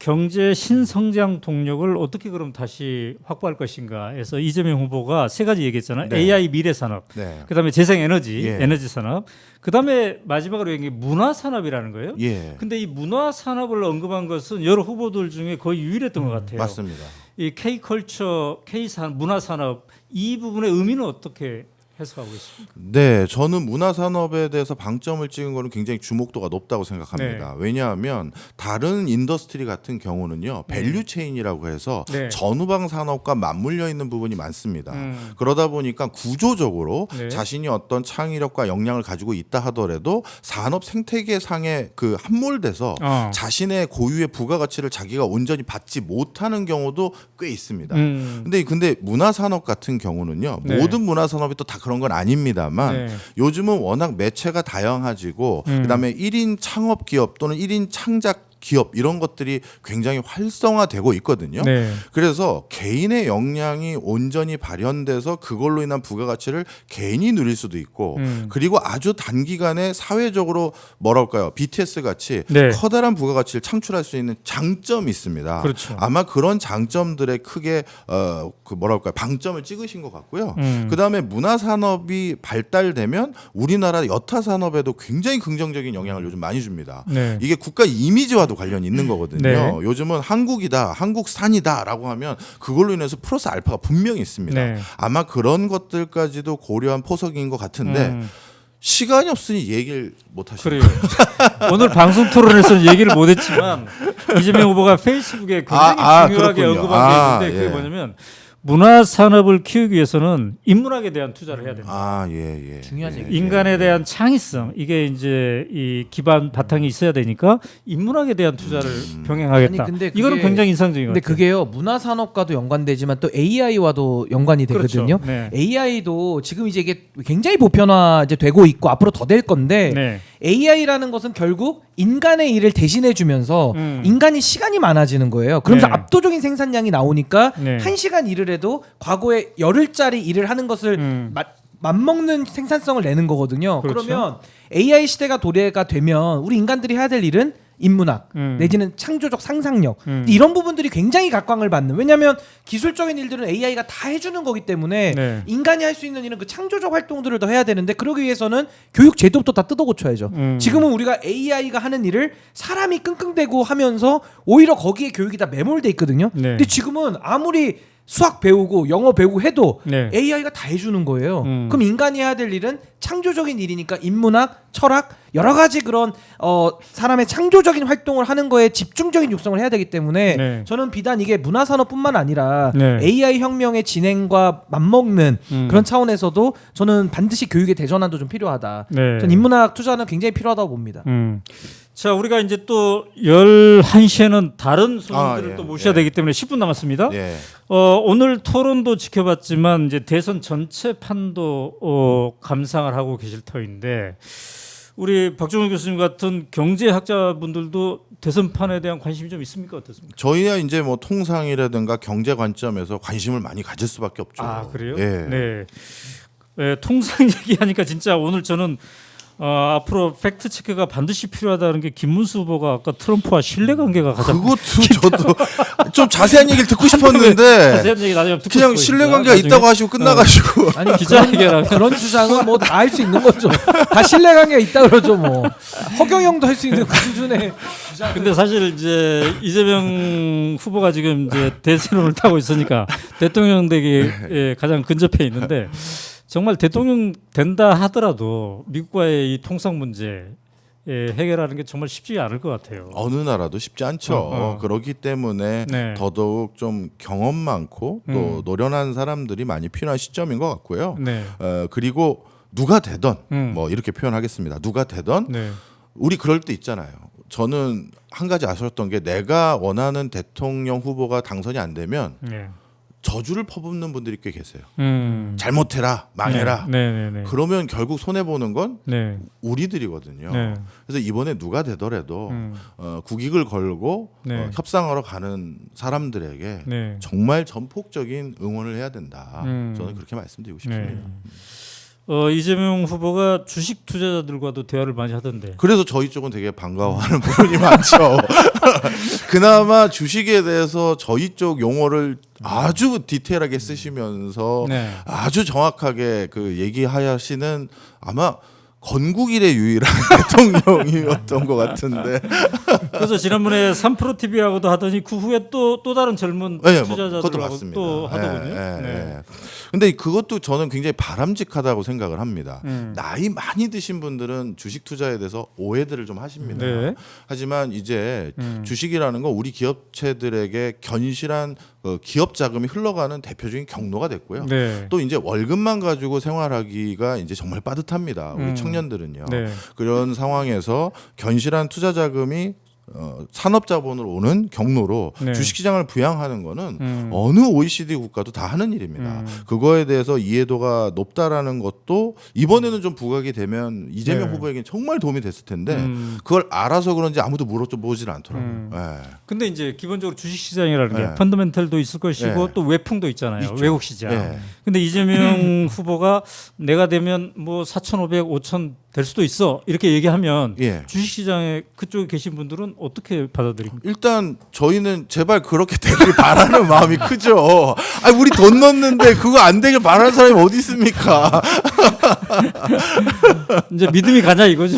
경제 신성장 동력을 어떻게 그럼 다시 확보할 것인가 해서 이재명 후보가 세 가지 얘기했잖아요. 네. AI 미래 산업, 네. 그다음에 재생에너지, 예. 에너지 산업, 그다음에 마지막으로 얘기한 게 문화 산업이라는 거예요. 예. 근데 이 문화 산업을 언급한 것은 여러 후보들 중에 거의 유일했던 것 같아요. 맞습니다. 이 K컬처, K산 문화 산업 이 부분의 의미는 어떻게 해석하고 있습니까? 네, 저는 문화 산업에 대해서 방점을 찍은 거는 굉장히 주목도가 높다고 생각합니다. 왜냐하면 다른 인더스트리 같은 경우는요, 밸류 체인이라고 해서 네. 전후방 산업과 맞물려 있는 부분이 많습니다. 그러다 보니까 구조적으로 네. 자신이 어떤 창의력과 역량을 가지고 있다 하더라도 산업 생태계 상에 그 함몰돼서 자신의 고유의 부가가치를 자기가 온전히 받지 못하는 경우도 꽤 있습니다. 근데 문화 산업 같은 경우는요, 네. 모든 문화 산업이 또 다 그런 건 아닙니다만 네. 요즘은 워낙 매체가 다양해지고 그다음에 1인 창업 기업 또는 1인 창작 기업 이런 것들이 굉장히 활성화되고 있거든요. 네. 그래서 개인의 역량이 온전히 발현돼서 그걸로 인한 부가가치를 개인이 누릴 수도 있고 그리고 아주 단기간에 사회적으로 뭐랄까요, BTS 같이 네. 커다란 부가가치를 창출할 수 있는 장점이 있습니다. 그렇죠. 아마 그런 장점들에 크게 그 뭐랄까요, 방점을 찍으신 것 같고요. 그다음에 문화 산업이 발달되면 우리나라 여타 산업에도 굉장히 긍정적인 영향을 요즘 많이 줍니다. 네. 이게 국가 이미지와도 관련이 있는 거거든요. 네. 요즘은 한국이다, 한국산이다라고 하면 그걸로 인해서 플러스 알파가 분명히 있습니다. 네. 아마 그런 것들까지도 고려한 포석인 것 같은데 시간이 없으니 얘기를 못 하시네요. 그래요. 오늘 방송 토론에서는 얘기를 못했지만 이재명 후보가 페이스북에 굉장히 중요하게 그렇군요. 언급한 게 있는데 그게 예. 뭐냐면 문화 산업을 키우기 위해서는 인문학에 대한 투자를 해야 됩니다. 예. 중요한 얘기죠. 인간에 대한 창의성 이게 이제 이 기반 바탕이 있어야 되니까 인문학에 대한 투자를 병행하겠다. 아니, 근데 이거는 그게- 굉장히 인상적인 것 근데 같아요. 그게요, 문화 산업과도 연관되지만 또 AI와도 연관이 되거든요. 그렇죠. 네. AI도 지금 이제 이게 굉장히 보편화 이제 되고 있고 앞으로 더 될 건데 네. AI라는 것은 결국 인간의 일을 대신해 주면서 인간이 시간이 많아지는 거예요. 그러면서 네. 압도적인 생산량이 나오니까 네. 1시간 일을 해도 과거에 열흘짜리 일을 하는 것을 맞먹는 생산성을 내는 거거든요. 그렇죠. 그러면 AI 시대가 도래가 되면 우리 인간들이 해야 될 일은 인문학 내지는 창조적 상상력 이런 부분들이 굉장히 각광을 받는, 왜냐하면 기술적인 일들은 AI가 다 해주는 거기 때문에 네. 인간이 할 수 있는 이런 그 창조적 활동들을 더 해야 되는데 그러기 위해서는 교육 제도부터 다 뜯어 고쳐야죠. 지금은 우리가 AI가 하는 일을 사람이 끙끙대고 하면서 오히려 거기에 교육이 다 매몰돼 있거든요. 네. 근데 지금은 아무리 수학 배우고 영어 배우고 해도 네. AI가 다 해주는 거예요. 그럼 인간이 해야 될 일은 창조적인 일이니까 인문학, 철학 여러 가지 그런 사람의 창조적인 활동을 하는 거에 집중적인 육성을 해야 되기 때문에 네. 저는 비단 이게 문화산업뿐만 아니라 네. AI 혁명의 진행과 맞먹는 그런 차원에서도 저는 반드시 교육의 대전환도 좀 필요하다. 네. 전 인문학 투자는 굉장히 필요하다고 봅니다. 자, 우리가 이제 또 11시에는 다른 손님들을 예. 또 모셔야 되기 때문에 10분 남았습니다. 예. 오늘 토론도 지켜봤지만 이제 대선 전체 판도 감상을 하고 계실 터인데 우리 박종훈 교수님 같은 경제학자분들도 대선판에 대한 관심이 좀 있습니까? 어떻습니까? 저희야 이제 뭐 통상이라든가 경제 관점에서 관심을 많이 가질 수밖에 없죠. 아, 그래요? 예. 네. 통상 얘기하니까 진짜 오늘 저는 앞으로 팩트 체크가 반드시 필요하다는 게 김문수 후보가 아까 트럼프와 신뢰 관계가 가장 그것도 저도 좀 자세한 얘기를 듣고 싶었는데 자세한 얘기 나중에 듣고 그냥 싶어요, 신뢰 진짜. 관계가 나중에. 있다고 하시고 끝나가지고 아니 기자회견 그런 주장은 뭐 다 할 수 있는 거죠. 다 신뢰관계가 있다 그러죠 뭐. 허경영도 할 수 있는 그 수준의. 근데 사실 이제 이재명 후보가 지금 이제 대세론을 타고 있으니까 대통령 되기에 가장 근접해 있는데 정말 대통령 된다 하더라도 미국과의 이 통상 문제 해결하는 게 정말 쉽지 않을 것 같아요. 어느 나라도 쉽지 않죠. 그렇기 때문에 네. 더더욱 좀 경험 많고 또 노련한 사람들이 많이 필요한 시점인 것 같고요. 네. 그리고 누가 되던 뭐 이렇게 표현하겠습니다. 누가 되던 네. 우리 그럴 때 있잖아요. 저는 한 가지 아쉬웠던 게 내가 원하는 대통령 후보가 당선이 안 되면 네. 저주를 퍼붓는 분들이 꽤 계세요. 잘못해라, 망해라. 네. 그러면 결국 손해 보는 건 네. 우리들이거든요. 네. 그래서 이번에 누가 되더라도 국익을 걸고 네. 협상하러 가는 사람들에게 네. 정말 전폭적인 응원을 해야 된다. 음. 저는 그렇게 말씀드리고 싶습니다. 네. 이재명 후보가 주식 투자자들과도 대화를 많이 하던데. 그래서 저희 쪽은 되게 반가워하는 부분이 많죠. 그나마 주식에 대해서 저희 쪽 용어를 아주 디테일하게 쓰시면서 네. 아주 정확하게 그 얘기하시는 아마 건국일의 유일한 대통령이었던 것 같은데. 그래서 지난번에 3프로 TV하고도 하더니 그 후에 또 다른 젊은 네, 그것도 투자자들하고 맞습니다. 또 하더군요. 네. 근데 그것도 저는 굉장히 바람직하다고 생각을 합니다. 음. 나이 많이 드신 분들은 주식 투자에 대해서 오해들을 좀 하십니다. 네. 하지만 이제 주식이라는 건 우리 기업체들에게 견실한 기업 자금이 흘러가는 대표적인 경로가 됐고요. 네. 또 이제 월급만 가지고 생활하기가 이제 정말 빠듯합니다. 우리 청년들은요. 네. 그런 상황에서 견실한 투자 자금이 산업자본으로 오는 경로로 네. 주식시장을 부양하는 거는 어느 OECD 국가도 다 하는 일입니다. 그거에 대해서 이해도가 높다라는 것도 이번에는 좀 부각이 되면 이재명 네. 후보에게 정말 도움이 됐을 텐데 그걸 알아서 그런지 아무도 물어보질 않더라고요. 네. 근데 이제 기본적으로 주식 시장이라는 게 네. 펀더멘털도 있을 것이고 네. 또 외풍도 있잖아요. 있죠. 외국 시장. 네. 근데 이재명 후보가 내가 되면 뭐 4,500, 5,000 될 수도 있어. 이렇게 얘기하면 예. 주식 시장에 그쪽에 계신 분들은 어떻게 받아들입니까? 일단 저희는 제발 그렇게 되길 바라는 마음이 크죠. 아니, 우리 돈 넣는데 그거 안 되길 바라는 사람이 어디 있습니까? 이제 믿음이 가냐 이거죠.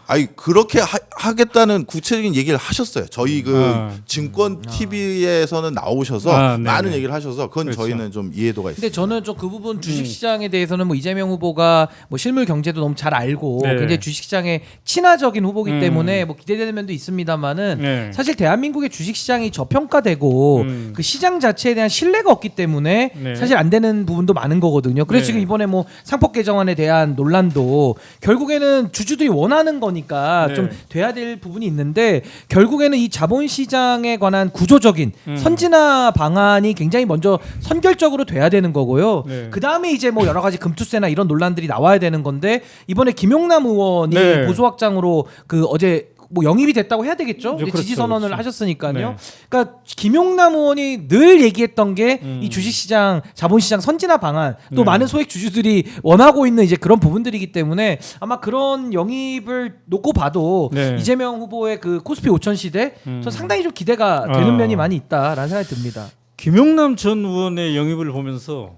아니 그렇게 하겠다는 구체적인 얘기를 하셨어요. 저희 그 증권 TV에서는 나오셔서 네네. 많은 얘기를 하셔서 그건 그렇죠. 저희는 좀 이해도가 있어요. 근데 저는 좀 그 부분 주식 시장에 대해서는 뭐 이재명 후보가 뭐 실물 경제도 너무 잘 알고 네. 굉장히 주식 시장에 친화적인 후보기 때문에 뭐 기대되는 면도 있습니다만은 네. 사실 대한민국의 주식 시장이 저평가되고 그 시장 자체에 대한 신뢰가 없기 때문에 네. 사실 안 되는 부분도 많은 거거든요. 그래서 네. 지금 이번에 뭐 상법 개정안에 대한 논란도 결국에는 주주들이 원하는 거니까 네. 좀 돼야 될 부분이 있는데 결국에는 이 자본 시장에 관한 구조적인 선진화 방안이 굉장히 먼저 선결적으로 돼야 되는 거고요. 네. 그 다음에 이제 뭐 여러 가지 금투세나 이런 논란들이 나와야 되는 건데 이번에 김용남 의원이 네. 보수확장으로 그 어제 뭐 영입이 됐다고 해야 되겠죠? 그렇죠, 지지 선언을 그렇죠. 하셨으니까요. 네. 그러니까 김용남 의원이 늘 얘기했던 게 이 주식시장, 자본시장 선진화 방안, 또 네. 많은 소액 주주들이 원하고 있는 이제 그런 부분들이기 때문에 아마 그런 영입을 놓고 봐도 네. 이재명 후보의 그 코스피 5천 시대 저 상당히 좀 기대가 되는 면이 많이 있다라는 생각이 듭니다. 김용남 전 의원의 영입을 보면서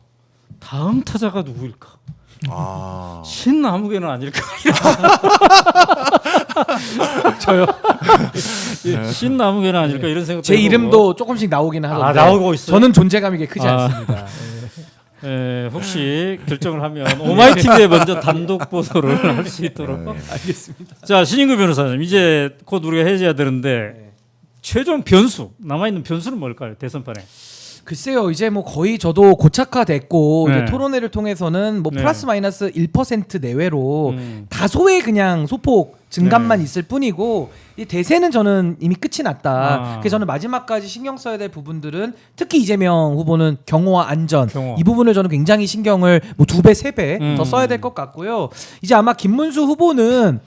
다음 타자가 누구일까? 아. 신나무개는 아닐까? 저요. 예, 신나무개는 아닐까 이런 생각. 제 이름도 조금씩 나오긴 하던데 나오고 있어요? 저는 존재감이 그렇게 크지 않습니다. 예, 혹시 결정을 하면 오마이TV에 먼저 단독 보도를 할 수 있도록. 알겠습니다. 자, 신인구 변호사님, 이제 곧 우리가 해제해야 되는데 최종 변수, 남아있는 변수는 뭘까요? 대선판에. 글쎄요, 이제 뭐 거의 저도 고착화됐고 네. 이제 토론회를 통해서는 뭐 네. 플러스 마이너스 1% 내외로 다소의 그냥 소폭 증감만 네. 있을 뿐이고 이 대세는 저는 이미 끝이 났다. 아. 그래서 저는 마지막까지 신경 써야 될 부분들은 특히 이재명 후보는 경호와 안전 경호. 이 부분을 저는 굉장히 신경을 뭐 2배, 3배 더 써야 될 것 같고요. 이제 아마 김문수 후보는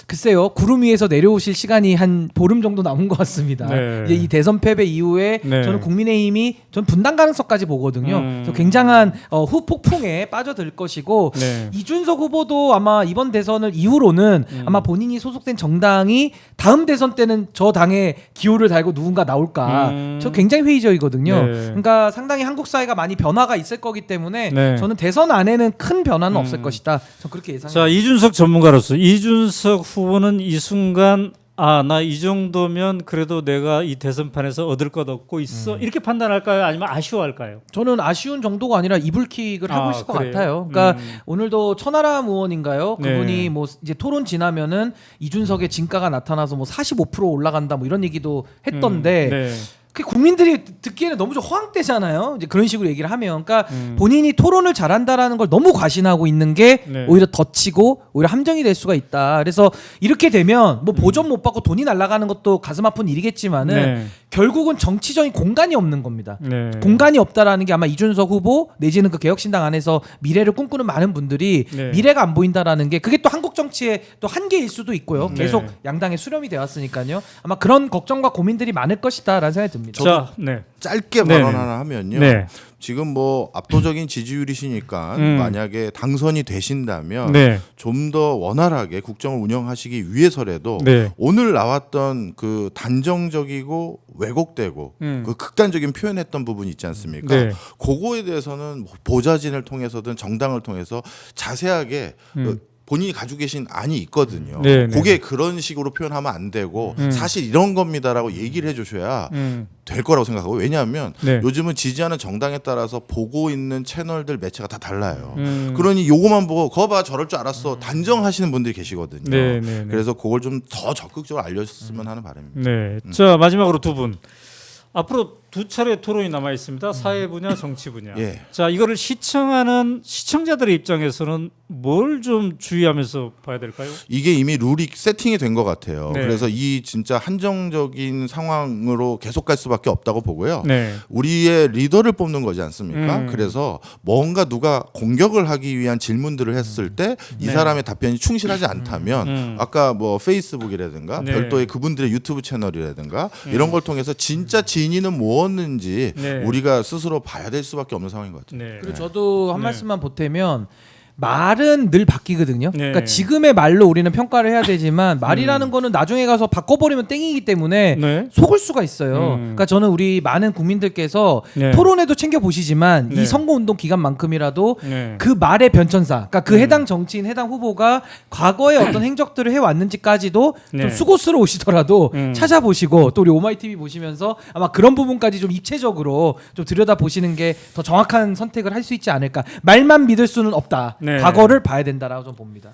글쎄요, 구름 위에서 내려오실 시간이 한 보름 정도 남은 것 같습니다. 네. 이제 이 대선 패배 이후에 네. 저는 국민의힘이 전 분당 가능성까지 보거든요. 그래서 굉장한 후폭풍에 빠져들 것이고 네. 이준석 후보도 아마 이번 대선을 이후로는 아마 본인이 소속된 정당이 다음 대선 때는 저 당에 기호를 달고 누군가 나올까 저 굉장히 회의적이거든요. 네. 그러니까 상당히 한국 사회가 많이 변화가 있을 거기 때문에 네. 저는 대선 안에는 큰 변화는 없을 것이다. 저 그렇게 예상합니다. 자, 이준석 전문가로서 이준석 후보는 이 순간 나 이 정도면 그래도 내가 이 대선판에서 얻을 것 얻고 있어 이렇게 판단할까요? 아니면 아쉬워할까요? 저는 아쉬운 정도가 아니라 이불킥을 하고 있을 것 그래요? 같아요. 그러니까 오늘도 천하람 의원인가요? 네. 그분이 뭐 이제 토론 지나면은 이준석의 진가가 나타나서 뭐 45% 올라간다 뭐 이런 얘기도 했던데 네. 그 국민들이 듣기에는 너무 좀 허황되잖아요. 이제 그런 식으로 얘기를 하면, 그러니까 본인이 토론을 잘한다라는 걸 너무 과신하고 있는 게 네. 오히려 덧치고 오히려 함정이 될 수가 있다. 그래서 이렇게 되면 뭐 보전 못 받고 돈이 날아가는 것도 가슴 아픈 일이겠지만은 네. 결국은 정치적인 공간이 없는 겁니다. 네. 공간이 없다라는 게 아마 이준석 후보 내지는 그 개혁신당 안에서 미래를 꿈꾸는 많은 분들이 네. 미래가 안 보인다라는 게 그게 또 한국 정치의 또 한계일 수도 있고요. 네. 계속 양당에 수렴이 되었으니까요. 아마 그런 걱정과 고민들이 많을 것이다라는 생각이 듭니다. 보입니다. 자, 네. 짧게 네네. 발언 하나 하면요. 네. 지금 뭐 압도적인 지지율이시니까 만약에 당선이 되신다면 네. 좀 더 원활하게 국정을 운영하시기 위해서라도 네. 오늘 나왔던 그 단정적이고 왜곡되고 그 극단적인 표현했던 부분이 있지 않습니까? 네. 그거에 대해서는 보좌진을 통해서든 정당을 통해서 자세하게 본인이 가지고 계신 안이 있거든요. 네, 네. 그게 그런 식으로 표현하면 안 되고 사실 이런 겁니다라고 얘기를 해주셔야 될 거라고 생각하고, 왜냐하면 네. 요즘은 지지하는 정당에 따라서 보고 있는 채널들 매체가 다 달라요. 그러니 요거만 보고 거봐 저럴 줄 알았어 단정하시는 분들이 계시거든요. 네, 네, 네. 그래서 그걸 좀 더 적극적으로 알려줬으면 하는 바람입니다. 네. 자, 마지막으로 두 분. 앞으로 두 차례 토론이 남아 있습니다. 사회 분야, 정치 분야. 예. 자, 이거를 시청하는 시청자들의 입장에서는 뭘 좀 주의하면서 봐야 될까요? 이게 이미 룰이 세팅이 된 것 같아요. 네. 그래서 이 진짜 한정적인 상황으로 계속 갈 수밖에 없다고 보고요. 네. 우리의 리더를 뽑는 거지 않습니까? 음. 그래서 뭔가 누가 공격을 하기 위한 질문들을 했을 때 이 네. 사람의 답변이 충실하지 않다면 아까 뭐 페이스북이라든가 네. 별도의 그분들의 유튜브 채널이라든가 이런 걸 통해서 진짜 진위는 무엇인지 네. 우리가 스스로 봐야 될 수밖에 없는 상황인 것 같아요. 네. 그리고 저도 한 네. 말씀만 보태면 말은 늘 바뀌거든요. 네. 그러니까 지금의 말로 우리는 평가를 해야 되지만 말이라는 거는 나중에 가서 바꿔버리면 땡이기 때문에 네. 속을 수가 있어요. 그러니까 저는 우리 많은 국민들께서 네. 토론회도 챙겨 보시지만 네. 이 선거운동 기간만큼이라도 네. 그 말의 변천사, 그러니까 그 해당 정치인, 해당 후보가 과거에 어떤 행적들을 해왔는지까지도 네. 좀 수고스러우시더라도 찾아보시고 또 우리 오마이TV 보시면서 아마 그런 부분까지 좀 입체적으로 좀 들여다 보시는 게 더 정확한 선택을 할 수 있지 않을까. 말만 믿을 수는 없다. 네. 과거를 봐야 된다라고 좀 봅니다.